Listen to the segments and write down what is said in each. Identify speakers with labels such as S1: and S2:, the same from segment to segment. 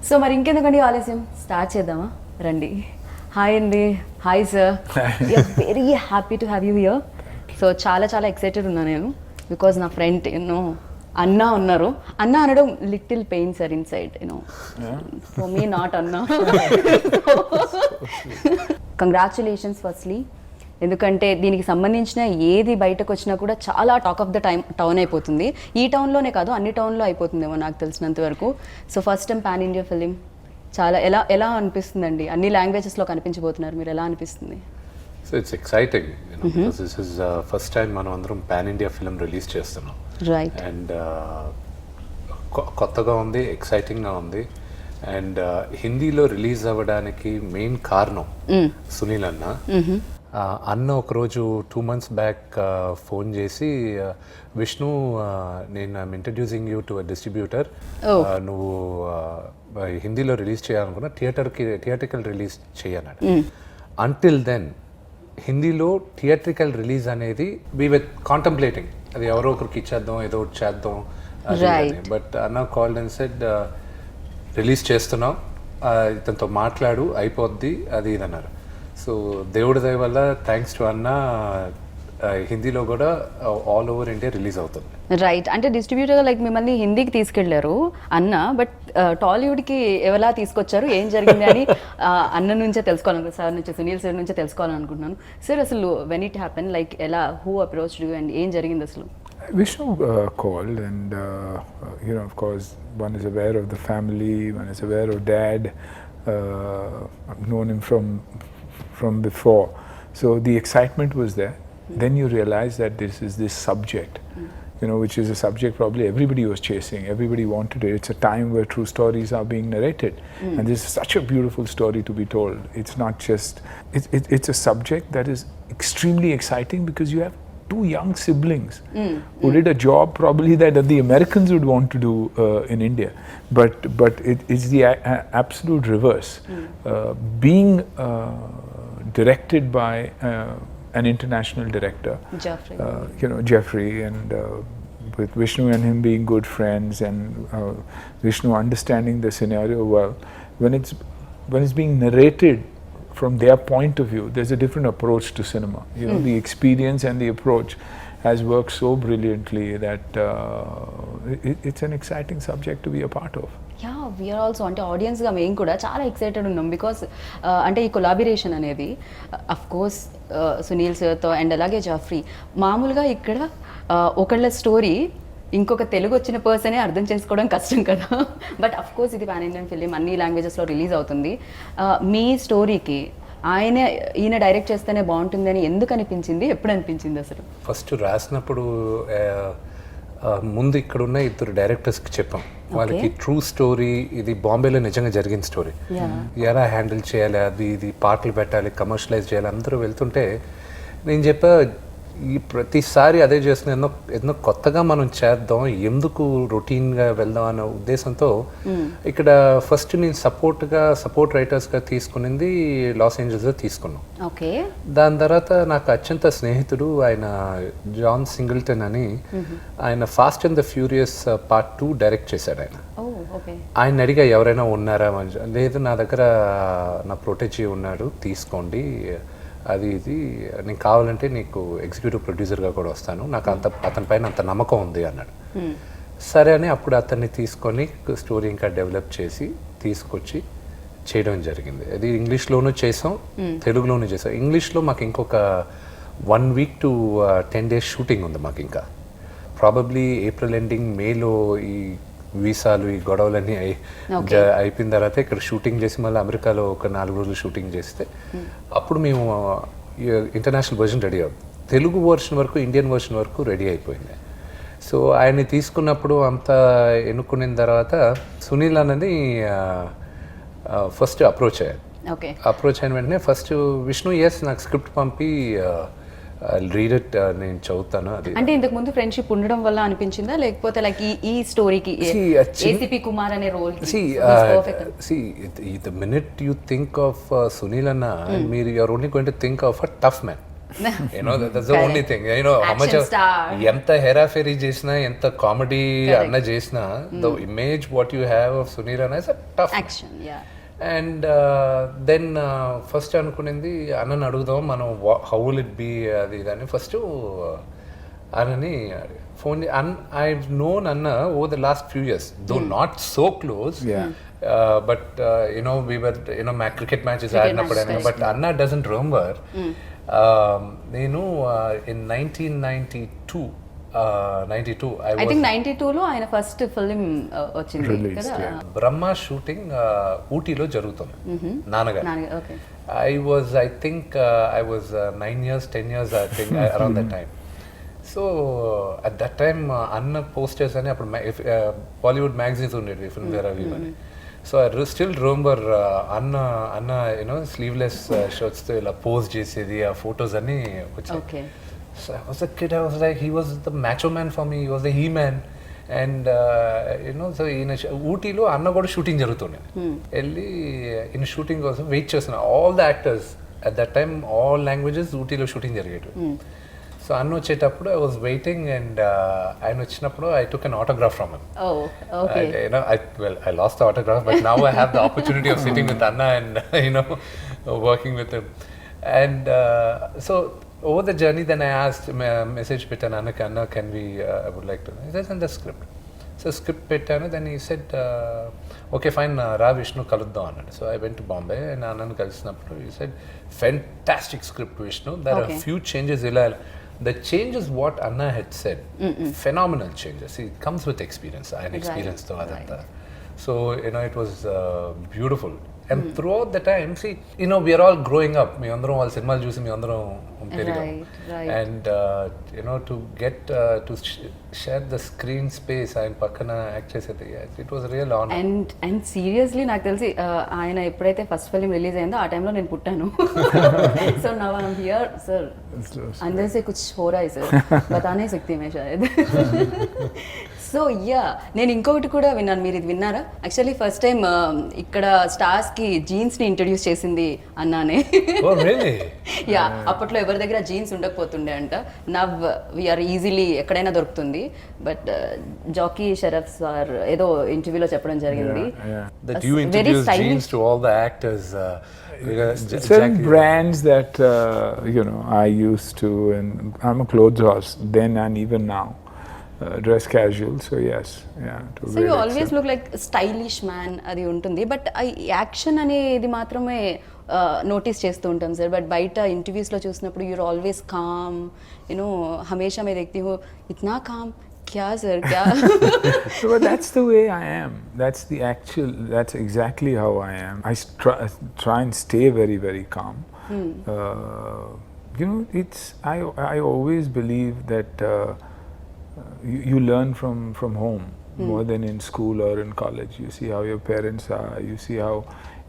S1: So మరి ఇంకెందుకండి ఆలస్యం, start చేద్దామా? రండి. హాయ్ అండి. Hi sir. Very happy to have you here. So చాలా చాలా ఎక్సైటెడ్ ఉన్నా నేను, బికాజ్ నా ఫ్రెండ్ యూనో అన్నా ఉన్నారు. అన్న అనడం little pain sir inside you know, for me not అన్నా. కంగ్రాచులేషన్స్ ఫస్ట్లీ, ఎందుకంటే దీనికి సంబంధించిన ఏది బయటకు వచ్చినా కూడా చాలా టాక్ ఆఫ్ ద టౌన్ అయిపోతుంది. ఈ టౌన్లోనే కాదు, అన్ని టౌన్లో అయిపోతుందేమో నాకు తెలిసినంత వరకు. So first time pan India film, చాలా ఎలా అనిపిస్తుందండి? అన్ని లాంగ్వేజెస్లో కనిపించబోతున్నారు మీరు, ఎలా అనిపిస్తుంది?
S2: So it's exciting, this is first time మనం అందరం పాన్ ఇండియా ఫిలిం రిలీజ్ చేస్తున్నాం.
S1: రైట్.
S2: అండ్ కొత్తగా ఉంది, ఎక్సైటింగ్గా ఉంది. అండ్ హిందీలో రిలీజ్ అవ్వడానికి మెయిన్ కారణం సునీల్ అన్న ఒకరోజు 2 months బ్యాక్ ఫోన్ చేసి, విష్ణు నేను I'm introducing you to a distributor, నువ్వు హిందీలో రిలీజ్ చేయాలనుకున్నా థియేట్రికల్ రిలీజ్ చేయన్నాడు. అంటిల్ దెన్ హిందీలో థియేట్రికల్ రిలీజ్ అనేది వీ విత్ కాంటంప్లేటింగ్, అది ఎవరో ఒకరికి ఇచ్చేద్దాం, ఏదో ఒకటి చేద్దాం. బట్ అన్న కాల్డ్ అండ్ సెడ్ రిలీజ్ చేస్తున్నాం, ఇతనితో మాట్లాడు అయిపోద్ది అది ఇది అన్నారు. సో దేవుడి దయ వల్ల థ్యాంక్స్ టు అన్న హిందీలో కూడా ఆల్ ఓవర్ ఇండియా రిలీజ్ అవుతుంది.
S1: రైట్. అంటే డిస్ట్రిబ్యూటర్ లైక్ మిమ్మల్ని హిందీకి తీసుకెళ్లారు అన్న, బట్ టాలీవుడ్కి ఎవలా తీసుకొచ్చారు, ఏం జరిగింది అని అన్న నుంచే తెలుసుకోవాలనుకుంటున్నాను, సార్ నుంచి, సునీల్ సార్ నుంచే తెలుసుకోవాలనుకుంటున్నాను. సార్ అసలు వెన్ ఇట్ హ్యాపెన్, లైక్ ఎలా, హూ అప్రోచ్ యూ అండ్ ఏం జరిగింది అసలు?
S3: Vishnu called and of course one is aware of the family, one is aware of Dad. I've known him from before, so the excitement was there. Then you realize that this subject, which is a subject probably everybody was chasing, everybody wanted it. It's a time where true stories are being narrated, and this is such a beautiful story to be told. It's not just it's a subject that is extremely exciting because you have 2 young siblings who did a job probably that the Americans would want to do in India, but it's the absolute reverse. Being directed by an international director, Jeffrey, and with Vishnu and him being good friends, and Vishnu understanding the scenario well, when it's being narrated from their point of view, there's a different approach to cinema. The experience and the approach has worked so brilliantly that it's an exciting subject to be a part of.
S1: Yeah, we are also, అంటే ఆడియన్స్గా మేము కూడా చాలా excited ఉన్నాం, because అంటే ఈ collaboration అనేది of course Sunil సార్తో అండ్ అలాగే జాఫ్రీ. మామూలుగా ఇక్కడ ఒకళ్ళ స్టోరీ ఇంకొక తెలుగు వచ్చిన పర్సనే అర్థం చేసుకోవడం కష్టం కదా, బట్ అఫ్ కోర్స్ ఇది పాన్ ఇండియన్ ఫిలిం, అన్ని లాంగ్వేజెస్లో రిలీజ్ అవుతుంది. మీ స్టోరీకి ఈయన డైరెక్ట్ చేస్తేనే బాగుంటుంది అని ఎందుకు అనిపించింది, ఎప్పుడు అనిపించింది అసలు?
S2: ఫస్ట్ రాసినప్పుడు ముందు ఇక్కడున్న 2 డైరెక్టర్స్కి చెప్పాం, వాళ్ళకి ట్రూ స్టోరీ, ఇది బాంబేలో నిజంగా జరిగిన స్టోరీ, ఎలా హ్యాండిల్ చేయాలి, ఇది పాటలు పెట్టాలి, కమర్షియలైజ్ చేయాలి. అందరూ వెళ్తుంటే నేను చెప్పా, ఈ ప్రతిసారి అదే చేస్తున్న ఎన్నో కొత్తగా మనం చేద్దాం, ఎందుకు రొటీన్గా వెళ్దాం అనే ఉద్దేశంతో ఇక్కడ ఫస్ట్ నేను సపోర్ట్ రైటర్స్గా తీసుకునింది లాస్ ఏంజల్స్లో తీసుకున్నాం.
S1: ఓకే. దాని
S2: తర్వాత నాకు అత్యంత స్నేహితుడు ఆయన జాన్ సింగిల్టన్ అని, ఆయన fast and the furious part 2 direct చేశాడు. ఆయన అడిగా ఎవరైనా ఉన్నారా, లేదు నా దగ్గర నా ప్రొటెజీ ఉన్నాడు, తీసుకోండి, అది ఇది నేను కావాలంటే నీకు ఎగ్జిక్యూటివ్ ప్రొడ్యూసర్గా కూడా వస్తాను, నాకు అతని పైన అంత నమ్మకం ఉంది అన్నాడు. సరే అని అప్పుడు అతన్ని తీసుకొని స్టోరీ ఇంకా డెవలప్ చేసి తీసుకొచ్చి చేయడం జరిగింది. అది ఇంగ్లీష్లోనూ చేసాం, తెలుగులోనూ చేసాం. ఇంగ్లీష్లో మాకు ఇంకొక 1 week to 10 days షూటింగ్ ఉంది మాకు. ఇంకా ప్రాబబ్లీ ఏప్రిల్ ఎండింగ్, మేలో ఈ వీసాలు ఈ గొడవలన్నీ అయిపోయిన తర్వాత ఇక్కడ షూటింగ్ చేసి మళ్ళీ అమెరికాలో ఒక 4 రోజులు షూటింగ్ చేస్తే అప్పుడు మేము ఇంటర్నేషనల్ వర్షన్ రెడీ అవుతుంది. తెలుగు వర్షన్ వరకు, ఇండియన్ వర్షన్ వరకు రెడీ అయిపోయింది. సో ఆయన్ని తీసుకున్నప్పుడు అంతా ఎన్నుకున్న తర్వాత సునీల్ అన్నది ఫస్ట్ అప్రోచ్ అయ్యారు. అప్రోచ్ అయిన వెంటనే ఫస్ట్ విష్ణు నాకు స్క్రిప్ట్ పంపి రీడ్ ఇట్, నేను చదువుతాను. అది
S1: అంటే ఇంతకు ముందు ఫ్రెండ్షిప్ ఉండడం వల్ల అనిపించిందా, లేకపోతే లైక్ ఈ స్టోరీకి ఏసీపీ కుమార్ అనే role?
S2: the minute you think of Sunil Anna, మీరు you are only going to think of a tough man. That's the only thing. How much
S1: Action star.
S2: ఎంత హెరాఫెరీ చేసినా ఎంత కామెడీ అన్న చేసినా the image what you have of Sunil Anna is a tough.
S1: Action యా
S2: and then first అనుకునింది అన్నని అడుగుదాం మనం హౌ విల్ ఇట్ బీ అది ఇదని ఫస్ట్ అన్నని ఫోన్ ఐ నోన్ అన్న over the last few years though not so close but whenever cricket matches ఆడినప్పుడు బట్ అన్న డజంట్ రిమెంబర్ నేను ఇన్ 1992
S1: ఐ థింక్ 92లో ఆయన ఫస్ట్ ఫిల్మ్ వచ్చింది కదా
S2: బ్రహ్మ షూటింగ్ ఊటీలో జరుగుతుంది నాన్నగారు
S1: okay
S2: I think I was 9 years 10 years I think around that time. So at that time Anna posters అని అప్పుడు Bollywood magazines ఉండేవి ఫిల్మ్ వేర్ అవి అని సో I still remember అన్న స్లీవ్లెస్ షర్ట్స్తో ఇలా పోస్ట్ చేసేది ఆ ఫొటోస్ అన్ని వచ్చాయి.
S1: Okay
S2: So I was a kid, I was like, he was the macho man for me, he was the he-man. And so in Ootylo Anna got shooting jarutunde. Elli in shooting కోసం wait చేస్తున్నా all the actors at that time all languages Ootylo shooting జరిగేది. So Anna వచ్చేటప్పుడు I was waiting and ఆయన వచ్చినప్పుడు I took an autograph from him.
S1: Oh, okay.
S2: I lost the autograph but now I have the opportunity of sitting with Anna and working with him. And so over the journey then I asked message పెట్టాను Anna can we I would like to he says in the script so script పెట్టాను then he said okay fine రా విష్ణు కలుద్దాం అన్నాడు. So I went to Bombay and అన్నను కలిసినప్పుడు he said fantastic script Vishnu there are a few changes ఇలా the changes what Anna had said phenomenal changes it comes with experience and experience తో అదంతా so it was beautiful. And throughout the time, see, we are all growing up. Me andro all cinema చూసి me andro పెరిగాం.
S1: Right.
S2: And to get to share the screen space ఆయన పక్కన act చేసేది it was a real honor.
S1: And seriously నాకు తెలిసి ఆయన ఎప్పుడైతే first film release అయిందో ఆ టైంలో నేను పుట్టాను. So now I am here sir अंदर से कुछ हो रहा है सर बता नहीं सकती मैं शायद. సో యా నేను ఇంకొకటి కూడా విన్నాను మీరు ఇది విన్నారా యాక్చువల్లీ ఫస్ట్ టైం ఇక్కడ స్టార్స్కి జీన్స్ని ఇంట్రడ్యూస్ చేసింది అన్నానే.
S2: Oh really?
S1: యా అప్పట్లో ఎవరి దగ్గర జీన్స్ ఉండకపోతుండే అంట నవ్ వీఆర్ ఈజీలీ ఎక్కడైనా దొరుకుతుంది బట్ జాకీ షరఫ్ సార్ ఏదో ఇంటర్వ్యూలో చెప్పడం జరిగింది
S2: That you introduced jeans to all the actors.
S3: Certain brands that I used to, and I'm a clothes horse then and even now. Dress casual, so yes, yeah.
S1: So you always look like stylish man అది ఉంటుంది but action అనేది మాత్రమే notice చేస్తూ ఉంటాం sir but బయట ఇంటర్వ్యూస్లో చూసినప్పుడు your always com హమేషా मैं देखती हूँ इतना काम क्या sir क्या.
S3: But that's the way I am. That's exactly how I am. I try and stay very very calm. I always believe that you learn from home more than in school or in college. You see how your parents are, you see how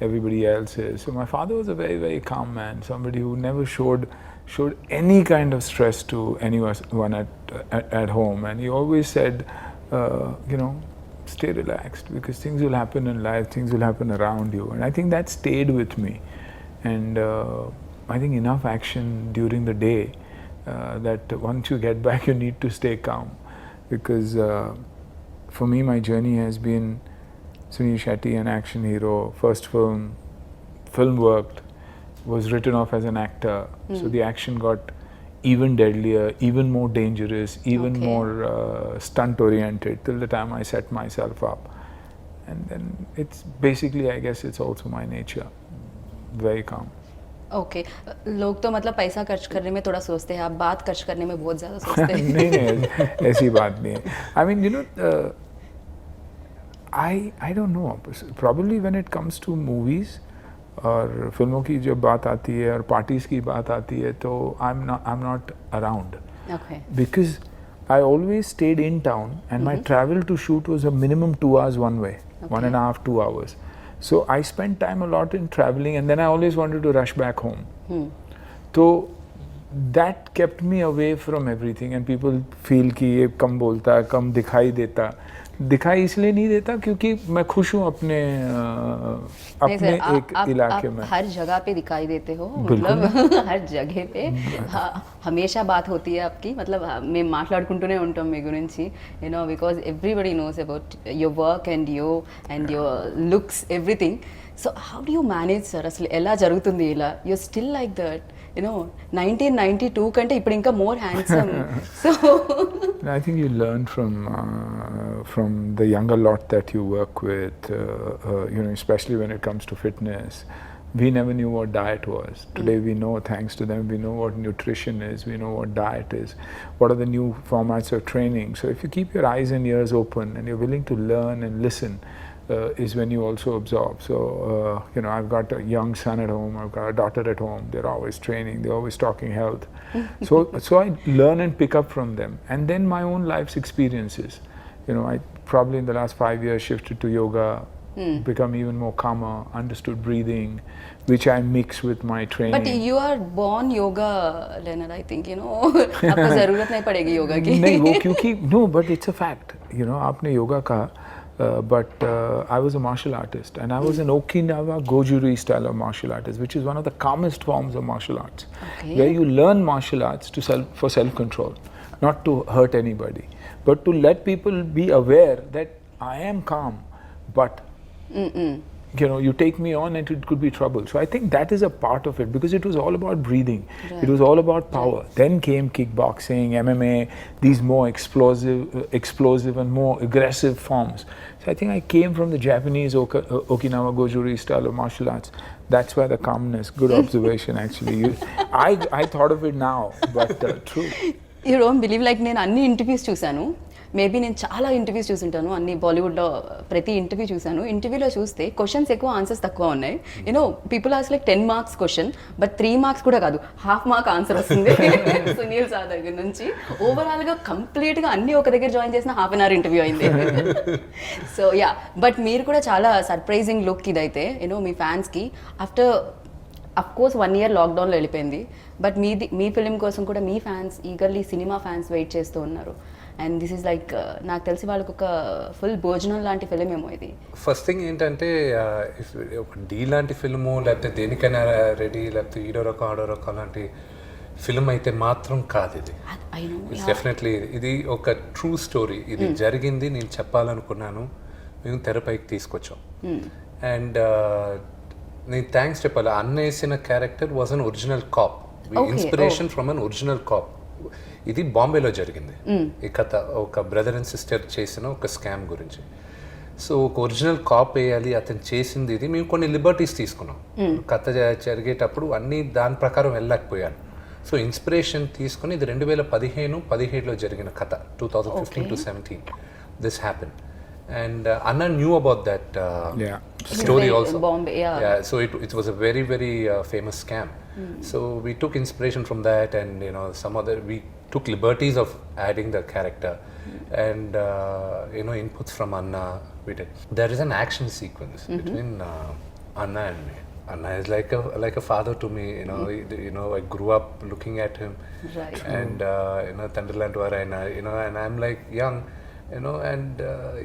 S3: everybody else is. So my father was a very very calm man, somebody who never showed any kind of stress to anyone at home, and he always said stay relaxed because things will happen in life, things will happen around you, and I think that stayed with me. And I think enough action during the day that once you get back you need to stay calm because for me my journey has been Sunil Shetty, an action hero, first film worked, was written off as an actor, so the action got even deadlier, even more dangerous, even more stunt oriented till the time I set myself up, and then it's basically I guess it's also my nature, very calm.
S1: Okay लोग तो मतलब पैसा खर्च करने में थोड़ा सोचते हैं आप बात खर्च करने में बहुत ज़्यादा सोचते हैं.
S3: नहीं ऐसी बात नहीं है. I mean I don't know, probably when it comes to movies और फिल्मों की जब बात आती है और पार्टीज की बात आती है तो I'm not around.
S1: Okay.
S3: Because I always stayed in town and my travel to shoot was a minimum 2 hours one way, 1.5 2 hours. So I spent time a lot in traveling and then I always wanted to rush back home. So that kept me away from everything and people feel कि ये कम बोलता कम दिखाई देता दिखाई इसलिए नहीं देता क्योंकि मैं खुश हूँ अपने
S1: नहीं
S3: अपने
S1: सर,
S3: एक इलाके
S1: आप
S3: में।
S1: हर जगह पे दिखाई देते हो,
S3: बिल्कुल।
S1: मतलब हर जगह पे हमेशा बात होती है आपकी, मतलब మేము మాట్లాడుకుంటూనే ఉంటాం మీ గురించి, you know because everybody knows about your work and your looks everything. So how do you manage sir, అసలు ఎలా జరుగుతుంది ఇలా? You still like that, you know 1992 కంటే ఇప్పుడు ఇంకా more handsome. So
S3: I think you learn from the younger lot that you work with, you know, especially when it comes to fitness. We never knew what diet was. Today we know, thanks to them, we know what nutrition is, we know what diet is, what are the new formats of training. So if you keep your eyes and ears open and you're willing to learn and listen, is when you also absorb. So, you know, I've got a young son at home, I've got a daughter at home, they're always training, they're always talking health. So I learn and pick up from them. And then my own life's experiences. You know, I probably in the last 5 years shifted to yoga, become even more calmer, understood breathing, which I mix with my training.
S1: But you are born yoga learner, I think, you know आपको जरूरत नहीं पड़ेगी योगा की.
S3: नहीं वो क्योंकि no, but it's a fact. You know, आपने योगा कहा, but I was a martial artist and I was an Okinawa Gojuri style of martial artist, which is one of the calmest forms of martial arts,
S1: Okay.
S3: where you learn martial arts for self-control, not to hurt anybody, but to let people be aware that I am calm, but you know, you take me on and it could be trouble. So I think that is a part of it, because it was all about breathing. It was all about power. Then came kickboxing, MMA, these more explosive and more aggressive forms. So I think I came from the Japanese Okinawa Gojuri style of martial arts. That's why the calmness. Good observation, actually. I thought of it now, but true.
S1: You don't believe, like నేను అన్ని interviews చూశాను, maybe నేను చాలా interviews చూసుంటాను, అన్ని బాలీవుడ్లో ప్రతి interview చూశాను. ఇంటర్వ్యూలో చూస్తే క్వశ్చన్స్ ఎక్కువ, ఆన్సర్స్ తక్కువ ఉన్నాయి. You know people ask like 10 marks question, but 3 marks కూడా కాదు, ½ మార్క్ ఆన్సర్ వస్తుంది సునీల్ సార్ దగ్గర నుంచి. ఓవరాల్గా కంప్లీట్గా అన్ని ఒక దగ్గర జాయిన్ చేసిన ½ అన్ అవర్ ఇంటర్వ్యూ అయింది. సో యా, బట్ మీరు కూడా చాలా సర్ప్రైజింగ్ లుక్ ఇదైతే, యూనో మీ ఫ్యాన్స్కి. ఆఫ్టర్ అఫ్ కోర్స్ 1 ఇయర్ లాక్డౌన్లో వెళ్ళిపోయింది, బట్ మీ ఫిలిం కోసం కూడా మీ fans eagerly, cinema fans wait చేస్తూ ఉన్నారు. అండ్ దిస్ ఈజ్ లైక్, నాకు తెలిసి వాళ్ళకి ఒక ఫుల్ భోజనం లాంటి ఫిలిం ఏమో ఇది.
S2: ఫస్ట్ థింగ్ ఏంటంటే, ఒక డీ లాంటి ఫిల్ము లేకపోతే దేనికైనా రెడీ, లేకపోతే ఈడో రకం ఆడో రకం లాంటి ఫిల్మ్ అయితే మాత్రం కాదు ఇది.
S1: ఐ నో,
S2: ఇట్స్ డెఫినెట్లీ ఇది ఒక ట్రూ స్టోరీ. ఇది జరిగింది, నేను చెప్పాలనుకున్నాను, మేము తెరపైకి తీసుకొచ్చాం. అండ్ నేను థ్యాంక్స్ చెప్పాలి, అన్న వేసిన character was an original cop, inspiration from an original cop. ఇది బాంబేలో జరిగింది ఈ కథ, ఒక బ్రదర్ అండ్ సిస్టర్ చేసిన ఒక స్కామ్ గురించి. సో ఒక ఒరిజినల్ కాప్ వేయాలి, అతను చేసింది ఇది. మేము కొన్ని లిబర్టీస్ తీసుకున్నాం కథ జరిగేటప్పుడు, అన్నీ దాని ప్రకారం వెళ్ళలేకపోయాను. సో ఇన్స్పిరేషన్ తీసుకుని, ఇది 2015-17లో జరిగిన కథ, 2015-17 this happen. And Anna knew about that story also.
S1: Bombay, yeah.
S2: So it was a very, very famous scam. So we took inspiration from that, and you know, we took liberties of adding the character, and you know, inputs from Anna we did. There is an action sequence between Anna and me. Anna is like a father to me, you know. You know, I grew up looking at him,
S1: Right.
S2: and you know, Thunderland Varayana, you know, and I'm like young, you know, and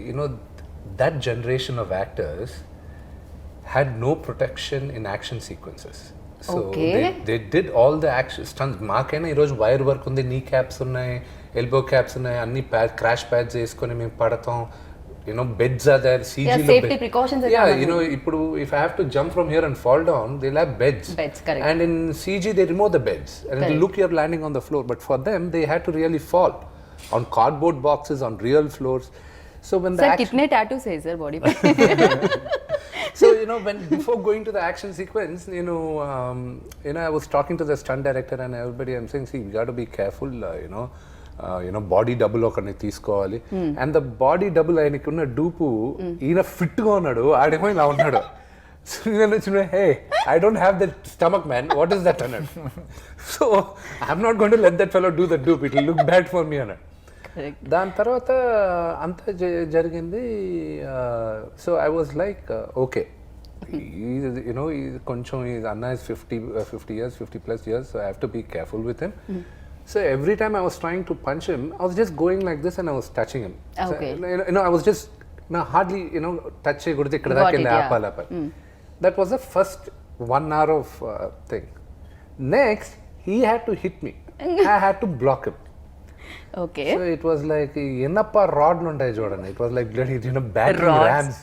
S2: you know, that generation of actors had no protection in action sequences. So
S1: Okay.
S2: they did all the action stunts. మాకైనా ఈరోజు wire work ఉంది, నీ caps ఉన్నాయి, elbow caps ఉన్నాయి, అన్ని crash pods వేసుకొని మేము పడతాం. You know, beds are there, CG
S1: Yeah, safety precautions are
S2: Yeah,
S1: covered.
S2: you know, ఇప్పుడు if I have to jump from here and fall down, they'll have beds.
S1: Beds, correct.
S2: And in CG they remove the beds, and it'll look you're landing on the floor. But for them, they had to really fall on cardboard boxes, on real floors. So when the
S1: sir
S2: action,
S1: कितने tattoos है sir body पे?
S2: so you know, when before going to the action sequence, you know, I was talking to the stunt director and everybody. I'm saying, see, we got to be careful, you know, body double ఒకరిని తీసుకోవాలి. And the body double ఆయనకి ఉన్న dupe, ఈయన ఫిట్గా ఉన్నాడు, ఆడేమో ఇలా ఉన్నాడు. సో నేను వచ్చిన, hey, I don't have that stomach man, what is that అన్నాడు. So I'm not going to let that fellow do the dupe, it will look bad for me అన్నాడు. దాని తర్వాత అంతా జరిగింది. So I was like, okay, కొంచెం అన్న is 50 years, 50+ years, so I have to be careful with him. So every time I was trying to punch him, I was just going like this and I was touching him.
S1: Okay.
S2: So, I was just hardly touch cheyakudadu ikkada
S1: Got
S2: daaka
S1: it, yeah.
S2: aapala. That was the first 1 hour of thing. Next, he had to hit me. I had to block him.
S1: Okay
S2: So it was like enappa rod ఉంటాయి చూడండి. It was like bloody battering
S1: Rods.
S2: rams.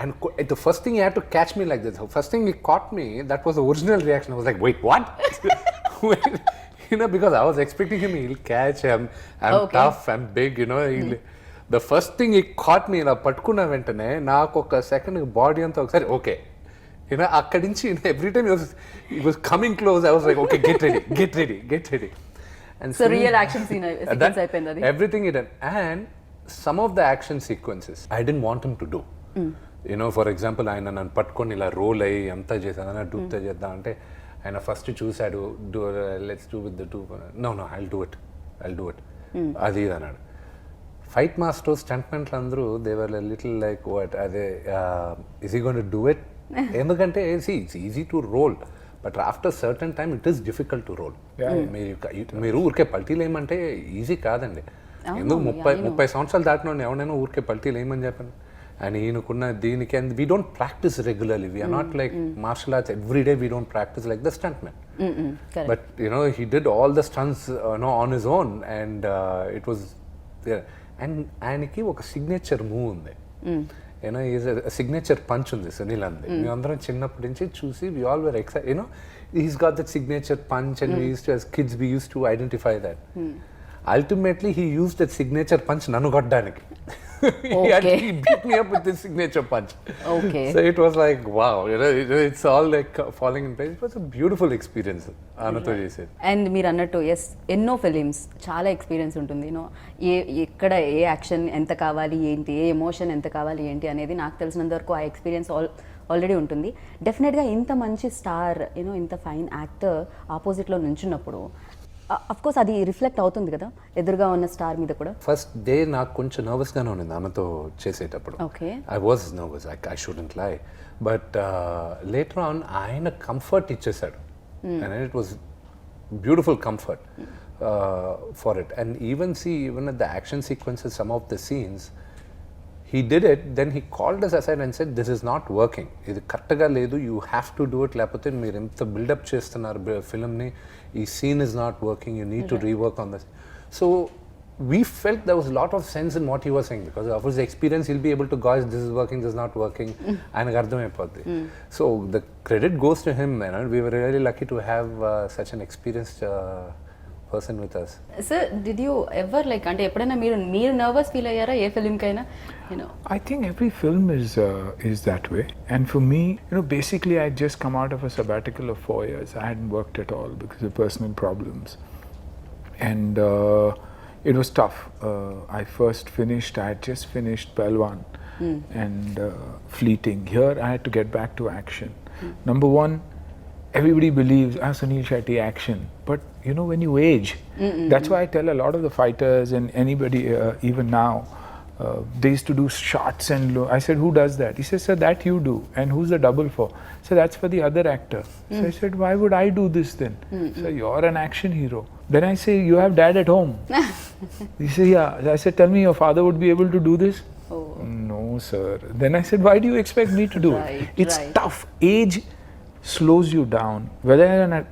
S2: And the first thing he had to catch me like this. The first thing he caught me, that was the original reaction. I was like, wait, what? Wait, because I was expecting him, he'll catch him. I'm
S1: Okay.
S2: tough, I'm big, The first thing he caught me, ఇలా పట్టుకున్న వెంటనే నాకు ఒక second body అంతా ఒకసారి okay అక్కడి నుంచి every time he was coming close. I was like, okay, get ready. And
S1: so real action sequence అయిపోయింది అది
S2: everything he done. And some of the action sequences I didn't want him to do. For example, ఆయన నన్ను పట్టుకొని ఇలా role అయ్యి అంతా చేశాను డూప్తో చేద్దాం అంటే ఆయన ఫస్ట్ చూశాడు let's do with the two no I'll do it అది ఇది అన్నాడు. ఫైట్ మాస్టర్స్ స్టంట్మెంట్లు అందరూ దేవర్ లిటిల్ లైక్ వాట్ అదే is he going to do it ఎందుకంటే it's easy to roll but after certain time it is difficult to roll. మీరు ఊరికే పల్టీలు ఏమంటే ఈజీ కాదండి. ఎందుకు 30 సంవత్సరాలు దాటిన ఎవరైనా ఊరికే పల్టీలు ఏమని చెప్పాను. And ఈయనకున్న దీనికి and we don't practice regularly. We are not like martial arts every day. We don't practice like the stuntman.
S1: Correct.
S2: But he did all the stunts on his own, and it was and ఆయనకి ఒక signature move ఉంది. Is signature punch ఉంది సునీల్ అంది. మేమందరం చిన్నప్పటి నుంచి చూసి we all were excited. He's got that signature punch, and we used to, as kids, we used to identify that. Ultimately, he used that signature punch నన్ను కొట్టడానికి. He beat me up with this signature punch.
S1: Okay.
S2: So it was like, wow, it's all like falling in place. It was a beautiful experience. Anatho said.
S1: And మీరు అన్నట్టు yes ఎన్నో films చాలా experience ఉంటుంది ఎక్కడ ఏ action ఎంత కావాలి ఏంటి ఏ emotion ఎంత కావాలి ఏంటి అనేది నాకు తెలిసినంత వరకు ఆ ఎక్స్పీరియన్స్ ఆల్రెడీ ఉంటుంది. డెఫినెట్గా ఇంత మంచి స్టార్ ఇంత ఫైన్ యాక్టర్ ఆపోజిట్లో నుంచున్నప్పుడు అఫ్ కోర్స్ అది రిఫ్లెక్ట్ అవుతుంది కదా ఎదురుగా ఉన్న స్టార్ మీద కూడా.
S2: ఫస్ట్ డే నాకు కొంచెం నర్వస్గానే ఉన్నది ఆమెతో చేసేటప్పుడు.
S1: Okay
S2: I was nervous, I shouldn't లై. బట్ లేటర్ ఆన్ ఆయన కంఫర్ట్ ఇచ్చేసాడు. And it was beautiful comfort for it. And even at the action sequences, some of the scenes he did it, then he called us aside and said, this is not working, ఇది కరెక్ట్గా లేదు, you have to do it, లేకపోతే మీరు ఎంత buildup చేస్తున్నారు ఫిల్మ్ని, ఈ scene is not working, you need to rework on this. So we felt there was a lot of sense in what he was saying, because of his experience he'll be able to gauge this is working, this is not working, ఆయనకు అర్థమైపోద్ది. So the credit goes to him, we were really lucky to have such an experienced person with us.
S1: Sir did you ever like అంటే ఎప్పుడైనా మీరు nervous feel అయ్యారా ఏ ఫిల్మ్కైనా?
S3: I think every film is that way. And for me, basically I had just come out of a sabbatical of 4 years. I hadn't worked at all because of personal problems. And it was tough. I had just finished Palwan and Fleeting. Here I had to get back to action. Number one, everybody believes, Sunil Shetty, action. But when you age, that's why I tell a lot of the fighters and anybody, even now, they used to do shots and I said, who does that? He says, sir, that you do. And who's the double for? So that's for the other actor. So I said, why would I do this then? So you're an action hero. Then I say, you have dad at home. He said, yeah. I said, tell me your father would be able to do this?
S1: Oh.
S3: No, sir. Then I said, why do you expect me to do it? It's tough. Age slows you down. Whether you're an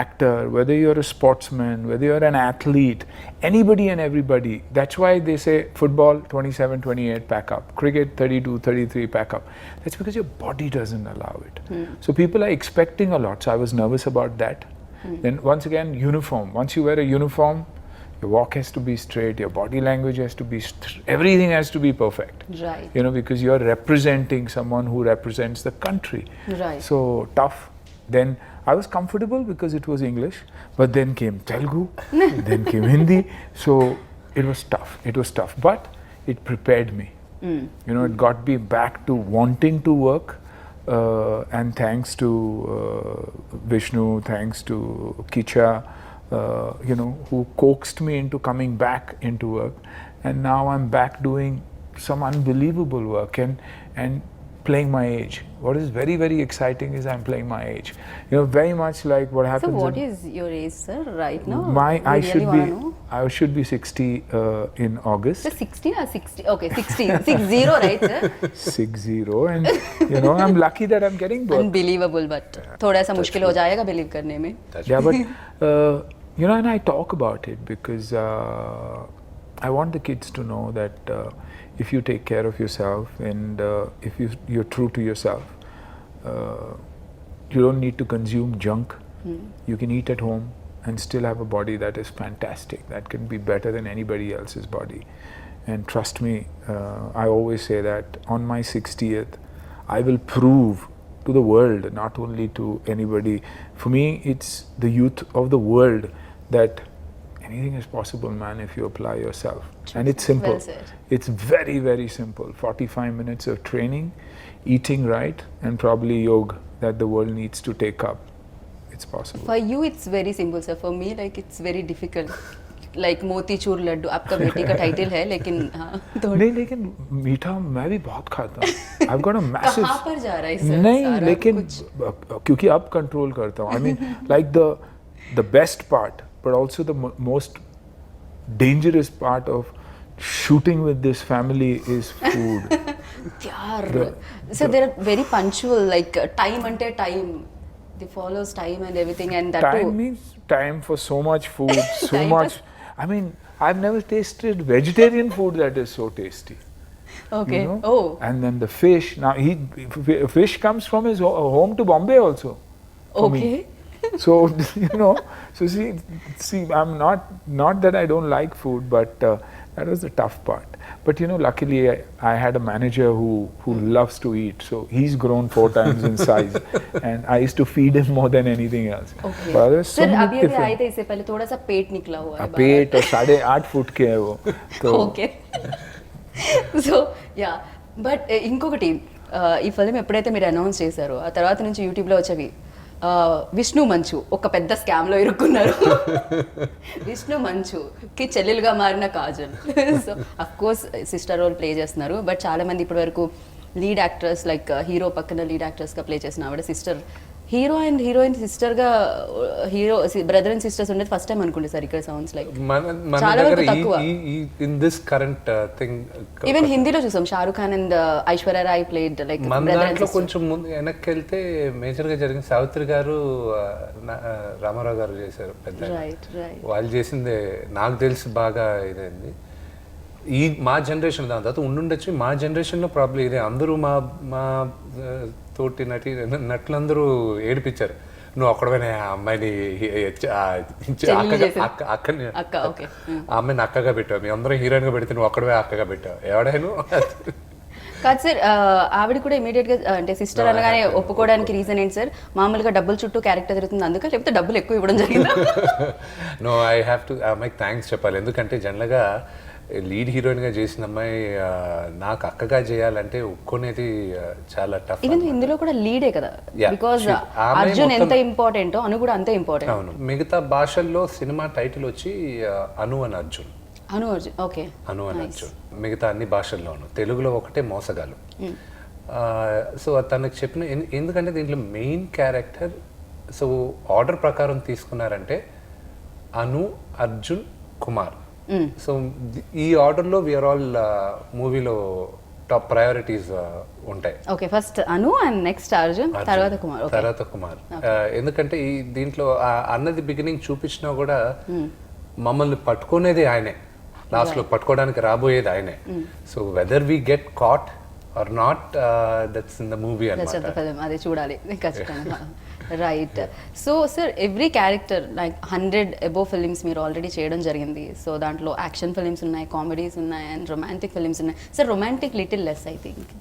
S3: actor, whether you're a sportsman, whether you're an athlete, anybody and everybody. That's why they say football 27, 28 pack up, cricket 32, 33 pack up. That's because your body doesn't allow it. So people are expecting a lot. So I was nervous about that. Then once again, uniform. Once you wear a uniform, your walk has to be straight, your body language has to be everything has to be perfect.
S1: Right.
S3: Because you're representing someone who represents the country.
S1: Right.
S3: So tough. Then I was comfortable because it was English, but then came Telugu, then came Hindi. So it was tough, but it prepared me. It got me back to wanting to work, and thanks to Vishnu, thanks to Kicha, who coaxed me into coming back into work. And now I'm back doing some unbelievable work. And playing my age. What is very, very exciting is I'm playing my age. You know, very much like what
S1: So
S3: happens.
S1: what is your age, sir, right now?
S3: I
S1: We really
S3: should
S1: wanna
S3: be
S1: know.
S3: I should be 60 in August.
S1: So 16 or 60? Okay, 60. 60, right, sir?
S3: 60, and you know, I'm lucky that I'm getting both.
S1: Unbelievable, but थोड़ा सा मुश्किल हो जाएगा believe करने में.
S3: Yeah, but you know, and I talk about it because I want the kids to know that if you take care of yourself and if you're true to yourself, you don't need to consume junk. You can eat at home and still have a body that is fantastic, that can be better than anybody else's body. And trust me, I always say that on my 60th, I will prove to the world, not only to anybody. For me, it's the youth of the world that anything is possible, man, if you apply yourself. And it's simple.
S1: Well said.
S3: It's very, very simple. 45 minutes of training, eating right, and probably yoga that the world needs to take up. It's possible.
S1: For you, it's very simple, sir. For me, like it's very difficult. Like motichoor Laddu आपका बेटी का title है, लेकिन हाँ,
S3: नहीं, लेकिन मीठा मैं भी बहुत खाता हूँ. I've got a massive.
S1: कहाँ पर जा रहा है सर?
S3: नहीं,
S1: सारा
S3: लेकिन
S1: कुछ?
S3: क्योंकि अब कंट्रोल करता हूँ. I mean, like the best part, but also the most dangerous part of shooting with this family is food.
S1: यार, so they're very punctual. Like time ante time, they follows time and everything, and that
S3: Time
S1: too.
S3: means time for so much food, so
S1: Time
S3: much. I mean, I've never tasted vegetarian food that is so tasty.
S1: Okay.
S3: You know?
S1: Oh.
S3: And then the fish. Now fish comes from his home to Bombay also. For me.
S1: Okay.
S3: So you know, so see, I'm not that I don't like food, but that was the tough part. But you know, luckily I had a manager who loves to eat, so he's grown 4 times in size, and I used to feed him more than anything else.
S1: Okay.
S3: But there's so
S1: sir
S3: many
S1: अभी आए
S3: different.
S1: थे इससे पहले थोड़ा सा पेट निकला हुआ है.
S3: पेट और 8.5 फुट के है वो. तो
S1: ఓకే సో యా బట్ ఇంకొకటి ఈ ఫిల్మ్ ఎప్పుడైతే మీరు అనౌన్స్ చేశారో ఆ తర్వాత నుంచి యూట్యూబ్లో వచ్చేవి విష్ణు మంచు ఒక పెద్ద స్కామ్లో ఇరుక్కున్నారు. విష్ణు మంచుకి చెల్లెలుగా మారిన Kajal. So of course sister role play చేస్తున్నారు, బట్ చాలా మంది ఇప్పటి వరకు లీడ్ యాక్టర్స్ లైక్ హీరో పక్కన లీడ్ యాక్టర్స్గా ప్లే చేసిన ఆవిడ సిస్టర్, హీరో అండ్ హీరోయిన్ సిస్టర్గా హీరో బ్రదర్ అండ్ సిస్టర్స్ ఉండేది ఫస్ట్ టైం అనుకుంటే సార్ ఇక్కడ సౌండ్స్ లైక్
S2: మన
S1: చాలా
S2: దగ్గర
S1: వరకు తక్కువ.
S2: In this current thing
S1: even హిందీలో చూసాం Shahrukh Khan and Aishwarya Rai played like
S2: మన దాంట్లో కొంచెం ముందు వెనక్కి వెళ్తే మేజర్ గా జరిగిన సావిత్రి గారు రామారావు గారు చేశారు పెద్ద.
S1: రైట్ రైట్
S2: వాళ్ళు చేసింది నాకు తెలిసి బాగా ఇదైంది. ఈ మా జనరేషన్ దాని తర్వాత ఉండుండొచ్చు. మా జనరేషన్లో ప్రాబ్లం ఇదే. అందరూ మా మా తోటి నటులందరూ ఏడిపించారు. నువ్వు ఒక్కడమైనా ఆ అమ్మాయిని
S1: అక్క ఓకే
S2: ఆ అమ్మాయిని అక్కగా పెట్టావు, మీ అందరూ హీరోయిన్గా పెడితే నువ్వు ఒక్కడమే అక్కగా పెట్టావు. ఎవడైనా
S1: కాదు సార్, ఆవిడ కూడా ఇమీడియట్ గా అంటే సిస్టర్ అనగానే ఒప్పుకోవడానికి రీజన్ ఏంటి సార్? మామూలుగా డబ్బుల చుట్టూ క్యారెక్టర్ జరుగుతుంది అందుక, లేకపోతే డబ్బులు ఎక్కువ ఇవ్వడం జరిగిందా?
S2: నో, ఐ హ్యావ్ టు అమ్మాయికి థ్యాంక్స్ చెప్పాలి. ఎందుకంటే జనరల్గా లీడ్ హీరోయిన్గా చేసిన అమ్మాయి నాకు అక్కగా చేయాలంటే ఒప్పుకునేది చాలా టఫ్.
S1: ఈవెన్ ఇందులో కూడా లీడే కదా, బికాజ్ అర్జున్ ఎంత ఇంపార్టెంటో అను కూడా అంతే ఇంపార్టెంట్.
S2: అవును, మిగతా భాషల్లో సినిమా టైటిల్ వచ్చి అను అని అర్జున్.
S1: అను అర్జున్ ఓకే.
S2: అను అని అర్జున్ మిగతా అన్ని భాషల్లోనూ. తెలుగులో ఒకటే మోసగాలు. సో తనకు చెప్పిన ఎందుకంటే దీంట్లో మెయిన్ క్యారెక్టర్ సో ఆర్డర్ ప్రకారం తీసుకున్నారంటే అను, అర్జున్, కుమార్. సో ఈ ఆర్డర్లో వీఆర్ ఆల్ మూవీలో టాప్ ప్రయారిటీస్ ఉంటాయి.
S1: Okay, first Anu and next Arjun, తర్వాత కుమార్.
S2: తర్వాత కుమార్. ఎందుకంటే ఈ దీంట్లో అన్నది బిగినింగ్ చూపించినా కూడా మమ్మల్ని పట్టుకునేది ఆయనే, లాస్ట్లో పట్టుకోవడానికి రాబోయేది ఆయనే. So whether we get caught or not, that's in the movie అన్నమాట.
S1: అది చూడాలి ఖచ్చితంగా. Right. So sir every character like 100 above films మీరు ఆల్రెడీ చేయడం జరిగింది. సో దాంట్లో యాక్షన్ ఫిలిమ్స్ ఉన్నాయి, కామెడీస్ ఉన్నాయి అండ్ రొమాంటిక్ ఫిలిమ్స్ ఉన్నాయి. Sir romantic little less I think.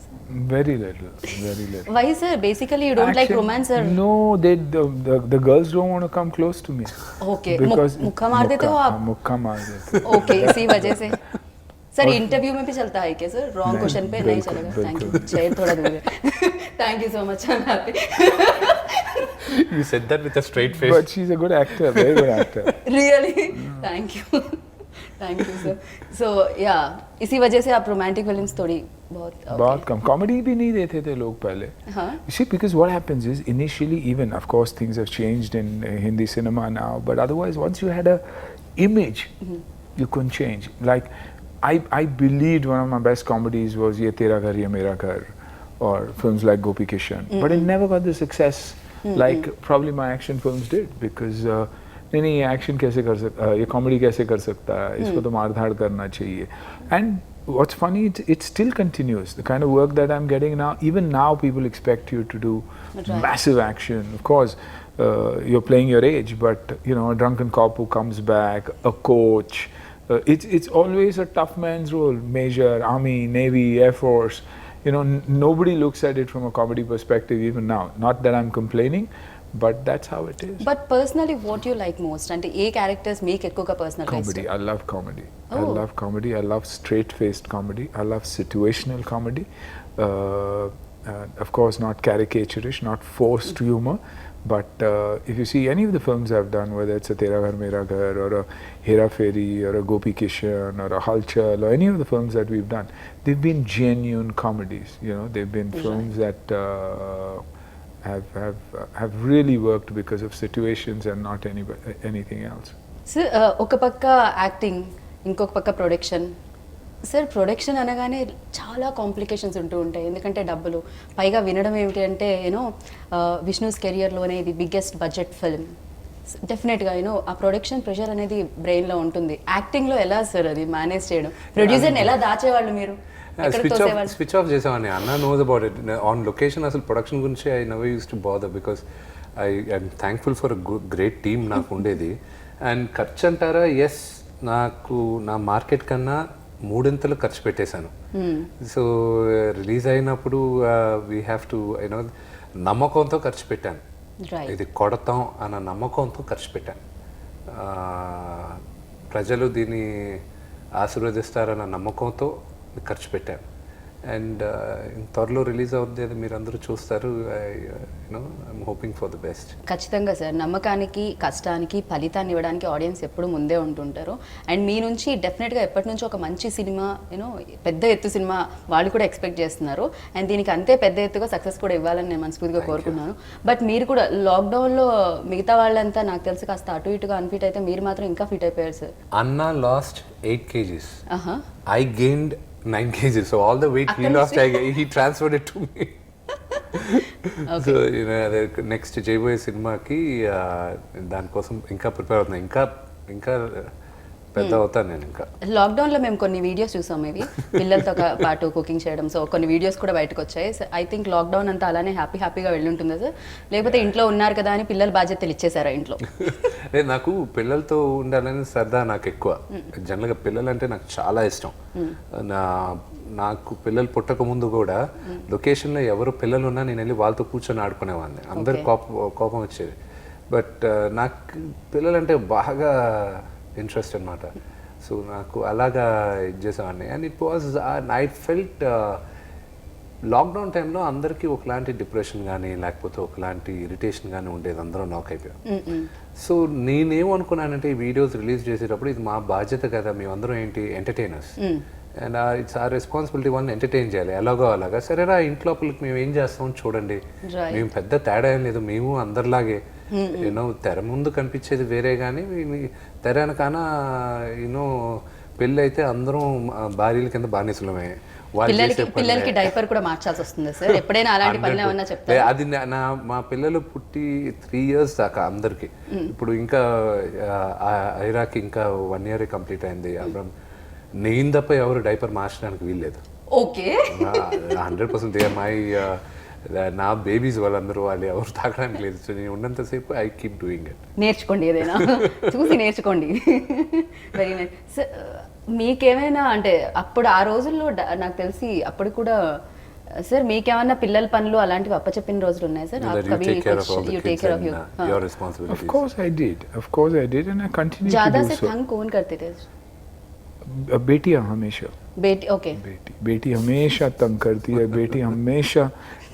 S3: Very little, very little.
S1: Why sir? Basically you don't like romance or?
S3: No, the girls don't want to come close to me.
S1: Okay.
S3: Because
S1: मुक्का मार देते हो आप?
S3: मुक्का मार देते.
S1: Okay, इसी वजह से. सर इंटरव्यू में भी चलता है क्या सर? रॉन्ग क्वेश्चन पे नहीं चलेगा. Thank you. चेयर थोड़ा दूर है. Thank you so much. I'm happy.
S2: You said that with a straight face.
S3: But she's a good actor, very good actor.
S1: Really? Thank you. Thank you sir. So yeah, इसी वजह से आप romantic films थोड़ी
S3: बहुत कम comedy भी नहीं देते थे लोग पहले.
S1: हाँ.
S3: You see, because what happens is initially, even of course things have changed in Hindi cinema now, but otherwise once you had a image, you couldn't change. Like I believed one of my best comedies was Ye Tera Ghar Ye Mera Ghar, or films like Gopi Kishan, but it never got the success like probably my action films did, because नहीं ये action कैसे कर सकता, ये comedy कैसे कर सकता है, इसको तो मार धाड़ करना चाहिए. And what's funny, it still continues. The kind of work that I'm getting now, even now people expect you to do massive action. Of course, you're playing your age, but you know, a drunken cop who comes back, a coach. It's always a tough man's role. Major, Army, Navy, Air Force. You know, nobody looks at it from a comedy perspective even now. Not that I'm complaining, but that's how it is.
S1: But personally, what you like most? అంటే ఏ characters మీకు ఎక్కువగా personal
S3: Comedy. I love comedy. I
S1: Oh.
S3: love comedy. I love straight-faced comedy. I love situational comedy. Of course, not caricaturish, not forced humor. But if you see any of the films I've done, whether it's a Tera Ghar Mera Ghar, or a Hera Fairy, or a Gopi Kishan, or a Halchal, or any of the films that we've done, they've been genuine comedies. You know, they've been films that have really worked because of situations and not anything else.
S1: Sir ఒక పక్క acting, ఇంకొక పక్క production. Sir production అనగానే చాలా complications ఉంటూ ఉంటాయి, ఎందుకంటే డబ్బులు, పైగా వినడం ఏమిటి అంటే యూనో విష్ణుస్ కెరియర్లోనే ఇది బిగ్గెస్ట్ బడ్జెట్ ఫిల్మ్. డెఫినెట్గా యూనో ఆ ప్రొడక్షన్ ప్రెషర్ అనేది బ్రెయిన్లో ఉంటుంది. యాక్టింగ్లో ఎలా సార్ అది మేనేజ్ చేయడం? ప్రొడ్యూసర్ని ఎలా దాచేవాళ్ళు మీరు?
S2: స్విచ్ ఆఫ్ చేసామని అన్న knows about it. On location అసలు ప్రొడక్షన్ గురించి I never use to bother, because I'm thankful for great team నాకు ఉండేది. అండ్ ఖర్చు అంటారా, ఎస్, నాకు నా మార్కెట్ కన్నా 3 ఇంతలు ఖర్చు పెట్టేశాను. సో రిలీజ్ అయినప్పుడు వీ హ్యావ్ టు యూనో నమ్మకంతో ఖర్చు పెట్టాను. ఇది కొడతాం అన్న నమ్మకంతో ఖర్చు పెట్టాను. ప్రజలు దీన్ని ఆశీర్వదిస్తారన్న నమ్మకంతో ఖర్చు పెట్టాను. అండ్ త్వరలో రిలీజ్ అవుతుంది, అది మీరు అందరూ చూస్తారు. You know I'm hoping for the best.
S1: ఖచ్చితంగా సార్, నమ్మకానికి కష్టానికి ఫలితాన్ని ఇవ్వడానికి ఆడియన్స్ ఎప్పుడు ముందే ఉంటుంటారు. అండ్ మీ నుంచి డెఫినెట్గా ఎప్పటి నుంచో ఒక మంచి సినిమా, యూనో పెద్ద ఎత్తు సినిమా వాళ్ళు కూడా ఎక్స్పెక్ట్ చేస్తున్నారు. అండ్ దీనికి అంతే పెద్ద ఎత్తుగా సక్సెస్ కూడా ఇవ్వాలని నేను మనస్ఫూర్తిగా కోరుకున్నాను. బట్ మీరు కూడా లాక్డౌన్లో మిగతా వాళ్ళంతా నాకు తెలిసి కాస్త అటు ఇటుగా అన్ఫిట్ అయితే, మీరు మాత్రం ఇంకా ఫిట్ అయిపోయారు సార్.
S2: అన్నా last 8 kgs. I gained 9 kgs. So all the weight he lost, he transferred it to me. So you know, next చేయబోయే సినిమాకి దానికోసం ఇంకా ప్రిపేర్ అవుతున్నా. ఇంకా పెద్ద అవుతాను నేను. ఇంకా
S1: లాక్డౌన్లో మేము కొన్ని వీడియోస్ చూసాం, ఇవి పిల్లలతో పాటు కుకింగ్ చేయడం. సో కొన్ని వీడియోస్ కూడా బయటకు వచ్చాయి. ఐ థింక్ లాక్డౌన్ అంతా అలానే హ్యాపీగా వెళ్ళి ఉంటుందా సార్? లేకపోతే ఇంట్లో ఉన్నారు కదా అని పిల్లల బాధ్యతలు ఇచ్చేసారా ఇంట్లో?
S2: లేదు, నాకు పిల్లలతో ఉండాలని సరదా నాకు ఎక్కువ. జనరల్గా పిల్లలు అంటే నాకు చాలా ఇష్టం. నాకు పిల్లలు పుట్టక ముందు కూడా లొకేషన్లో ఎవరు పిల్లలు ఉన్నా నేను వెళ్ళి వాళ్ళతో కూర్చొని ఆడుకునేవాడిని. అందరు కోపం వచ్చేది. బట్ నాకు పిల్లలంటే బాగా ఇంట్రెస్ట్ అనమాట. సో నాకు అలాగా ఇది చేసేవాడిని. And it was I felt lockdown టైంలో అందరికీ ఒకలాంటి డిప్రెషన్ కానీ లేకపోతే ఒకలాంటి ఇరిటేషన్ కానీ ఉండేది. అందరూ నాక్ అయిపోయాం. సో నేనేమనుకున్నానంటే ఈ వీడియోస్ రిలీజ్ చేసేటప్పుడు ఇది మా బాధ్యత కదా, మేమందరం ఏంటి entertainers, and it's our responsibility వాళ్ళని ఎంటర్టైన్ చేయాలి ఎలాగో అలాగా. సరేరా ఇంట్లోపలికి మేము ఏం చేస్తాం చూడండి, మేము పెద్ద తేడా ఏం లేదు, మేము అందరిలాగే. యూనో తెర ముందు కనిపించేది వేరే, కానీ తెర వెనకాన యూనో పెళ్ళి అయితే అందరం భార్యల కింద బానిసలమే.
S1: పిల్లలకి డైపర్ కూడా మార్చాల్సి వస్తుంది సార్ ఎప్పుడైనా? అలాంటి పనులు ఏమన్నా చెప్తారా?
S2: అది మా పిల్లలు పుట్టి 3 years దాకా అందరికి. ఇప్పుడు ఇంకా ఐరాకి ఇంకా 1 year కంప్లీట్ అయింది. నేను తప్ప ఎవరు డైపర్ మార్చడానికి వీల్లేదు.
S1: ఓకే,
S2: 100% మై నా బేబీస్ వాళ్ళందరూ వాళ్ళు ఎవరు తాగడానికి లేదు. సో నేను ఉన్నంతసేపు ఐ కీప్ డూయింగ్ ఇట్.
S1: నేర్చుకోండి, ఏదైనా చూసి నేర్చుకోండి. Very nice. మీకేమైనా అంటే అప్పుడు ఆ రోజుల్లో నాకు తెలిసి అప్పుడు కూడా సార్ మీకేమన్నా పిల్లల పనులు అలాంటివి అప్పచెప్పిన రోజులు ఉన్నాయి sir?
S2: You take care of your responsibilities.
S3: Of course I did and I continue to do so.
S1: ज़्यादा से तंग कौन करते थे?
S3: बेटियां हमेशा.
S1: बेटी, ओके.
S3: बेटी हमेशा तंग करती है. बेटी हमेशा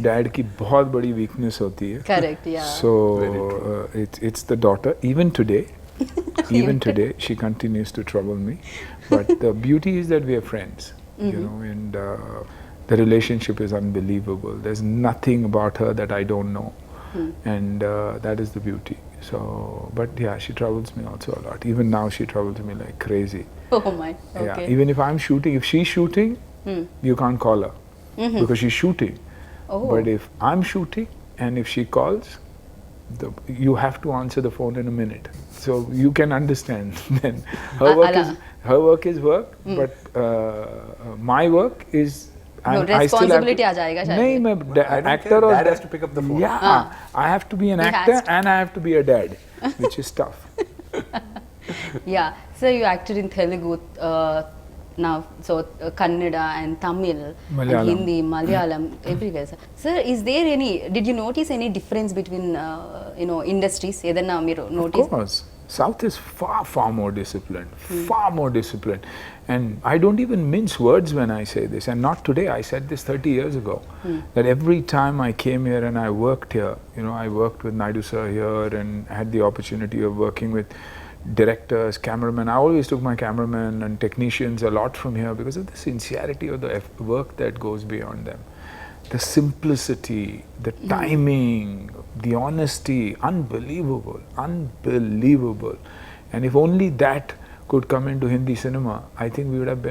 S3: डैड की बहुत बड़ी वीकनेस होती है.
S1: करेक्ट, या.
S3: So it's the daughter. Even today Even today, she continues to trouble me. But the beauty is that we are friends, you know, and the relationship is unbelievable. There's nothing about her that I don't know, and that is the beauty. So, but yeah, she troubles me also a lot. Even now, she troubles me like crazy.
S1: Oh my. Okay.
S3: Yeah, even if I'm shooting, if she's shooting, you can't call her because she's shooting.
S1: Oh.
S3: But if I'm shooting and if she calls, you have to answer the phone in a minute. So you can understand. Then her work is work, but my work is.
S1: No, responsibility आ जाएगा शायद.
S3: नहीं, मैं actor or
S2: Dad has to pick up the phone.
S3: Yeah, I have to be an
S1: He
S3: actor
S1: has to.
S3: and I have to be a dad, which is tough.
S1: Yeah, so you acted in Telugu now, so Kannada and Tamil,
S3: Malayalam.
S1: and Hindi, Malayalam, everywhere. Sir, is there any? Did you notice any difference between industries? ఏదన్నా మీరు
S3: Of
S1: notice?
S3: course. South is far more disciplined, far more disciplined. And I don't even mince words when I say this. And not today, I said this 30 years ago. That every time I came here and I worked here, you know, I worked with Naidu sir here and had the opportunity of working with directors, cameramen. I always took my cameramen and technicians a lot from here because of the sincerity of the work that goes beyond them. The simplicity, the timing, the honesty, unbelievable. And if only that could come into Hindi cinema, I think we would have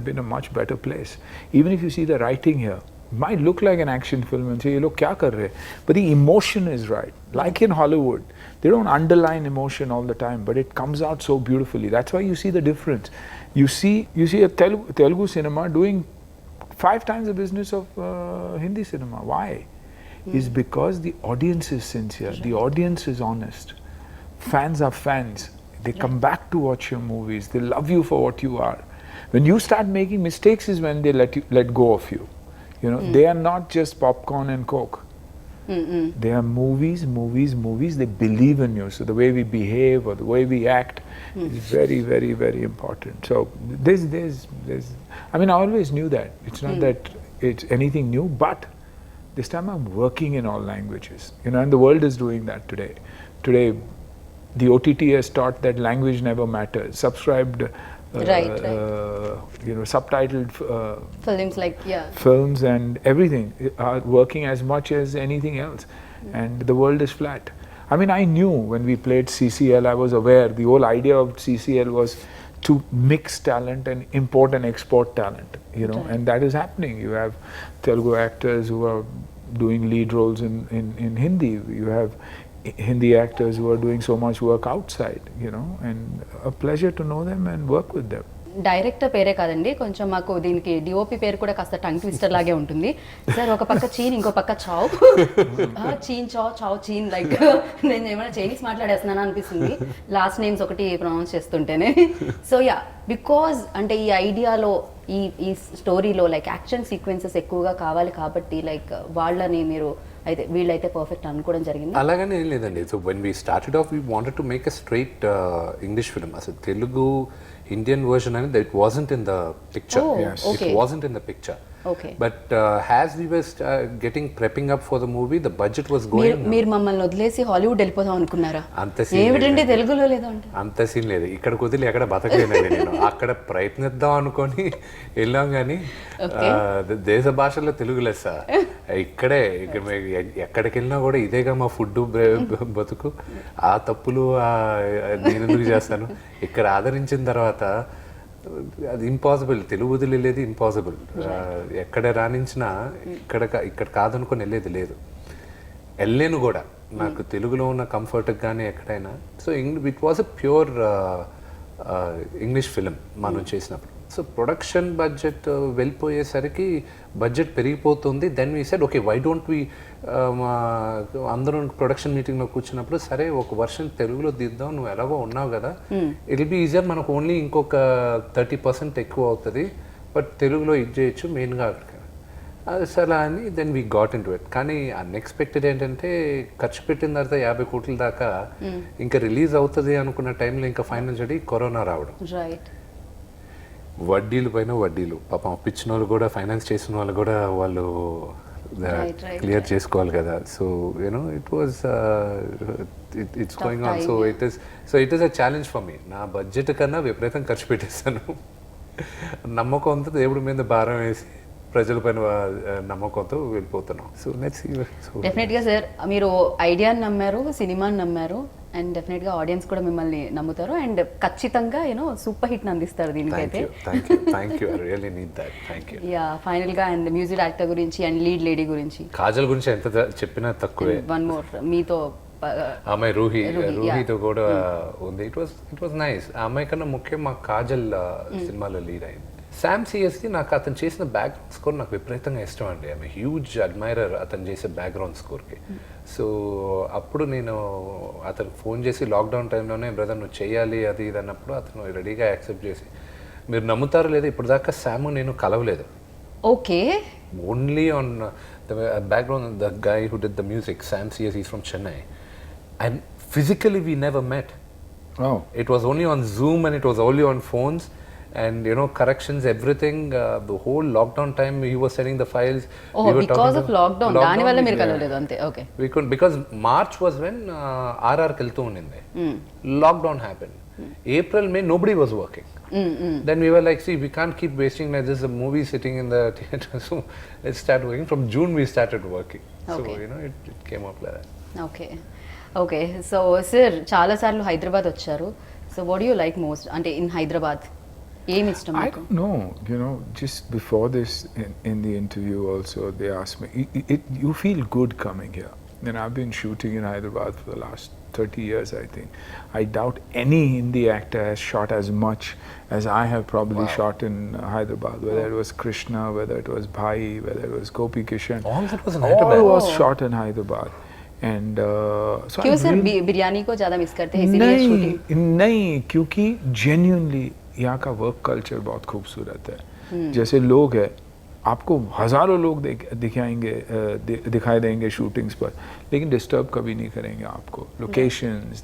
S3: been a much better place. Even if you see the writing here, it might look like an action film and say, "Ye log kya kar rahe?" But the emotion is right. Like in Hollywood, they don't underline emotion all the time, but it comes out so beautifully. That's why you see the difference. You see a Telugu cinema doing 5 times the business of Hindi cinema. Why? Is because the audience is sincere, the audience is honest. Fans are fans. They come back to watch your movies. They love you for what you are. When you start making mistakes is when they let go of you. You know, they are not just popcorn and Coke. They are movies. They believe in you. So the way we behave or the way we act is very, very, very important. So there's I mean, I always knew that. It's not that it's anything new, but this time I'm working in all languages. You know, and the world is doing that today. Today, the OTT has taught that language never matters. Subscribed,
S1: Right.
S3: subtitled
S1: Films like
S3: films and everything are working as much as anything else, and the world is flat. I mean, I knew when we played CCL, I was aware the whole idea of CCL was to mix talent and import and export talent, you know, and that is happening. You have Telugu actors who are doing lead roles in Hindi. You have Hindi actors who are doing so much work outside, you know, and a pleasure to know them and work with them.
S1: Director పేరే కాదండి, కొంచెం మాకు దీనికి DOP పేరు కూడా కాస్త tongue twister లాగే ఉంటుంది. సార్ ఒక పక్క చీన్, ఇంకో పక్క చావ్. చీన్ చావ్ చీన్, లైక్ నేను ఏమైనా చైనీస్ మాట్లాడేస్తున్నాను అనిపిస్తుంది లాస్ట్ నేమ్స్ ఒకటి ప్రొనౌన్స్ చేస్తుంటేనే. సో యా, బికాజ్ అంటే ఈ ఐడియాలో ఈ స్టోరీలో లైక్ యాక్షన్ సీక్వెన్సెస్ ఎక్కువగా కావాలి కాబట్టి లైక్ వాళ్ళని మీరు అయితే వీళ్ళైతే పర్ఫెక్ట్ అనుకోవడం జరిగింది.
S2: అలాగనే ఏం లేదండి. So when we started off we wanted to make a straight English film. అసలు తెలుగు Indian version అనేది it wasn't in the picture.
S3: Yes.
S1: Okay.
S2: It wasn't in the picture.
S1: Okay.
S2: But as we were prepping up for the movie, the budget was going.
S1: మీరు మమ్మల్ని వదిలేసి Hollywood వెళ్ళిపోదాం అనుకున్నారా?
S2: అంత scene
S1: ఏమిటండి తెలుగులో లేదా అంటే?
S2: అంత సీన్ లేదు. ఇక్కడ వదిలి ఎక్కడ బతకలేనండి నేను. అక్కడ ప్రయత్నిద్దాం అనుకొని వెళ్ళాం, కానీ దేశ భాషలో తెలుగు లెస్స. ఇక్కడే ఎక్కడికి వెళ్ళినా కూడా ఇదేగా మా ఫుడ్ బతుకు. ఆ తప్పులు నేను ఎందుకు చేస్తాను? ఇక్కడ ఆదరించిన తర్వాత అది ఇంపాసిబుల్. తెలుగు వదిలేది ఇంపాసిబుల్. ఎక్కడ రాణించినా ఇక్కడ కాదనుకొని వెళ్ళేది లేదు. వెళ్ళలేను కూడా. నాకు తెలుగులో ఉన్న కంఫర్ట్ కానీ ఎక్కడైనా. So it was a pure English film మనం చేసినప్పుడు. సో ప్రొడక్షన్ బడ్జెట్ వెళ్ళిపోయేసరికి బడ్జెట్ పెరిగిపోతుంది. Then we said okay, why don't we, అందరూ ప్రొడక్షన్ మీటింగ్లో కూర్చున్నప్పుడు సరే ఒక వర్షన్ తెలుగులో తీద్దాం, నువ్వు ఎలాగో ఉన్నావు కదా, ఇట్ విల్ బీ ఈజియర్, మనకు ఓన్లీ ఇంకొక 30% ఎక్కువ అవుతుంది, బట్ తెలుగులో ఇది చేయొచ్చు మెయిన్గా అక్కడికి. అది సరే అని then we got into it. కానీ అన్ఎక్స్పెక్టెడ్ ఏంటంటే ఖర్చు పెట్టిన తర్వాత 50 కోట్ల దాకా ఇంకా రిలీజ్ అవుతుంది అనుకున్న టైంలో ఇంకా ఫైనల్ చెడి కరోనా రావడం.
S1: రైట్.
S2: వడ్డీలు పైన వడ్డీలు. పాపం అప్పించిన వాళ్ళు కూడా, ఫైనాన్స్ చేసిన వాళ్ళు కూడా వాళ్ళు
S1: Right, right.
S2: క్లియర్ చేసుకోవాలి కదా. So you know it was it's going on. So it is a challenge for me. నా బడ్జెట్ కన్నా విపరీతం ఖర్చు పెట్టేస్తాను. నమ్మకంతో దేవుడి మీద భారం వేసి ప్రజల పైన నమ్మకంతో వెళ్ళిపోతున్నాం. So let's see.
S1: డెఫినెట్గా సార్, మీరు ఐడియాని నమ్మారు, సినిమాని నమ్మారు, అండ్ డెఫినెట్గా ఆడియన్స్ కూడా మిమ్మల్ని నమ్ముతారు, అండ్ ఖచ్చితంగా సూపర్ హిట్ని అందిస్తారు దీనికైతే.
S2: Thank you. I really need that. Thank you.
S1: Yeah, ఫైనల్గా అండ్ మ్యూజిక్ డైరెక్టర్ గురించి అండ్ లీడ్ లేడీ గురించి,
S2: కాజల్ గురించి ఎంత చెప్పినా తక్కువే.
S1: వన్ మోర్ మీతో
S2: అమ్మాయి రూహీతో కూడా ఉంది. It was nice. ఆ అమ్మాయి కన్నా ముఖ్యం మా కాజల్ సినిమాలో లీడ్ అయింది. శామ్ సిఎస్కి నాకు అతను చేసిన బ్యాక్గ్రౌండ్ స్కోర్ నాకు విపరీతంగా ఇష్టం అండి. ఐఎమ్ హ్యూజ్ అడ్మైరర్ అతను చేసే బ్యాక్గ్రౌండ్ స్కోర్కి. సో అప్పుడు నేను అతనికి ఫోన్ చేసి లాక్డౌన్ టైంలోనే బ్రదర్ నువ్వు చేయాలి అది ఇది అన్నప్పుడు అతను రెడీగా యాక్సెప్ట్ చేసి, మీరు నమ్ముతారో లేదో ఇప్పుడు దాకా శామ్ నేను కలవలేదు.
S1: Okay.
S2: Only on the background the guy who did the music, Sam CS, is from Chennai, and physically we never met. It was only on Zoom and it was only on phones. And corrections, everything, the whole lockdown time he was sending the files.
S1: Because of lockdown dani valla meer kalaledu ante. Okay,
S2: we couldn't, because March was when RR keltu uninde. Lockdown happened. April, May, nobody was working. Then we were like, see, we can't keep wasting like this, a movie sitting in the theater, so let's start working. From June we started working.
S1: Okay.
S2: So it came up like that.
S1: Okay, so sir చాలా సార్లు హైదరాబాద్ వచ్చారు. So what do you like most అంటే in Hyderabad? ఏమి ఇష్టం?
S3: I don't know. Just before this, in the interview also, they asked me, you feel good coming here. I've been shooting in Hyderabad for the last 30 years, I think. I doubt any Hindi actor has shot as much as I have probably shot in Hyderabad, whether it was Krishna, whether it was Bhai, whether it was Gopi Kishan.
S2: All that was in Hyderabad?
S3: All was shot in Hyderabad. And so
S1: क्यों sir biryani को ज़्यादा miss करते हैं इसीलिए shooting?
S3: नहीं, क्योंकि genuinely यहाँ का वर्क कल्चर बहुत खूबसूरत है. जैसे लोग हैं, आपको हजारों लोग दिखाई देंगे शूटिंग्स पर, लेकिन डिस्टर्ब कभी नहीं करेंगे आपको. Locations,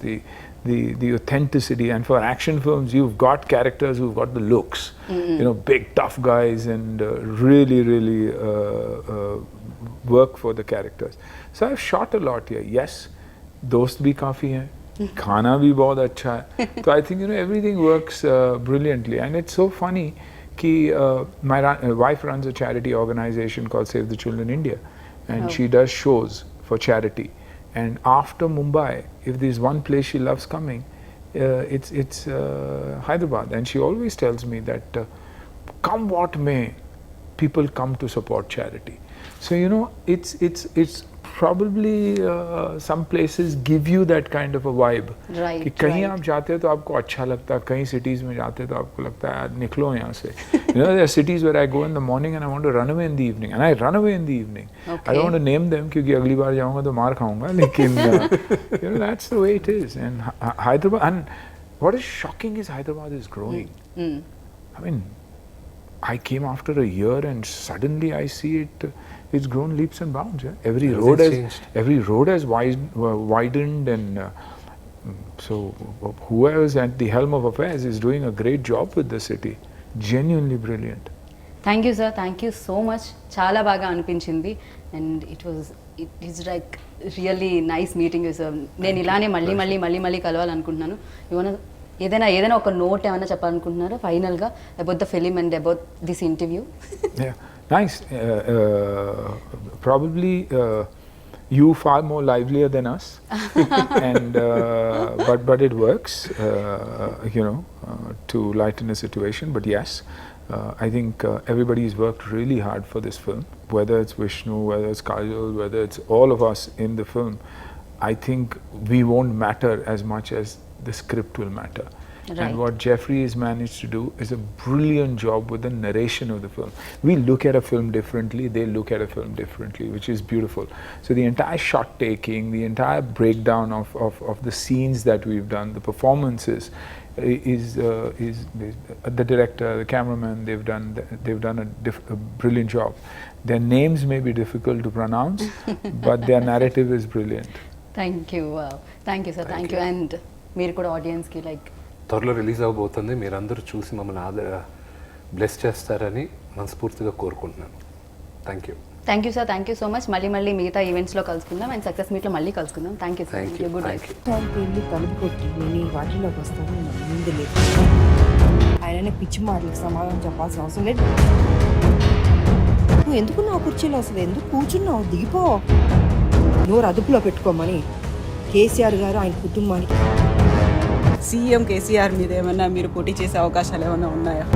S3: the authenticity, and for action films you've got characters who've got the looks, big tough guys, and really work for the characters. So I've shot a lot here. Yes, दोस्त भी काफ़ी हैं, खाना भी बहुत अच्छा है. So I think everything works brilliantly, and it's so funny कि my wife runs a charity organization called Save the Children India, and she does shows for charity. And after Mumbai, if there's one place she loves coming, it's Hyderabad, and she always tells me that come what may, people come to support charity. So it's probably some places give you that kind of a vibe.
S1: Right.
S3: कि कहीं आप जाते हो तो आपको अच्छा लगता है, कहीं cities में जाते हो तो आपको लगता है यार निकलो यहाँ से. There are cities where I go in the morning and I want to run away in the evening, and I run away in the evening.
S1: Okay.
S3: I don't want to name them क्योंकि अगली बार जाऊँगा तो मार खाऊँगा, लेकिन that's the way it is. And Hyderabad, and what is shocking is Hyderabad is growing. I mean, I came after a year and suddenly I see it's grown leaps and bounds. Yeah? Every road has widened, and so whoever's at the helm of affairs is doing a great job with the city. Genuinely brilliant.
S1: Thank you, sir. Thank you so much. చాలా బాగా అనిపించింది, and it is like really nice meeting you, sir. నేను ఇలానే మళ్ళీ కలవాలనుకుంటున్నాను. ఏదైనా ఒక note ఏమైనా చెప్పాలనుకుంటున్నారా ఫైనల్గా about the film and about this interview?
S3: Yeah, nice. Probably you far more livelier than us, and but it works, to lighten the situation. But yes, I think everybody's worked really hard for this film, whether it's Vishnu, whether it's Kajol, whether it's all of us in the film. I think we won't matter as much as the script will matter.
S1: Right.
S3: And what Jeffrey has managed to do is a brilliant job with the narration of the film. We look at a film differently, they look at a film differently, which is beautiful. So the entire shot taking, the entire breakdown of the scenes that we've done, the performances, is the director, the cameraman, they've done a brilliant job. Their names may be difficult to pronounce, but their narrative is brilliant.
S1: Thank you sir. Thank you. And మీరు కూడా ఆడియన్స్కి like
S2: త్వరలో release అవబోతుంది. మీరందరూ చూసి మమ్మల్ని bless చేస్తారని మనస్ఫూర్తిగా కోరుకుంటున్నాను. Thank you.
S1: Thank you sir, thank you so much. మళ్ళీ మిగతా ఈవెంట్స్లో కలుసుకుందాం అండ్ సక్సెస్ మీట్లో మళ్ళీ కలుసుకుందాం. Thank you sir,
S2: thank you,
S1: good
S2: thank
S1: night.
S2: You.
S4: ఆయనకి వెళ్ళి తలుపు కొట్టి నేను వాటిలోకి వస్తాను ముందు లేదు. ఆయననే పిచ్చి మాటలకు సమాధానం చెప్పాల్సిన అవసరం లేదు. నువ్వు ఎందుకు నా కుర్చీలో అసలు ఎందుకు కూర్చున్నావు? దిగిపో. నోరు అదుపులో పెట్టుకోమని కేసీఆర్ గారు ఆయన కుటుంబానికి.
S5: సీఎం కేసీఆర్ మీద ఏమన్నా మీరు పోటీ చేసే అవకాశాలు ఏమైనా ఉన్నాయా?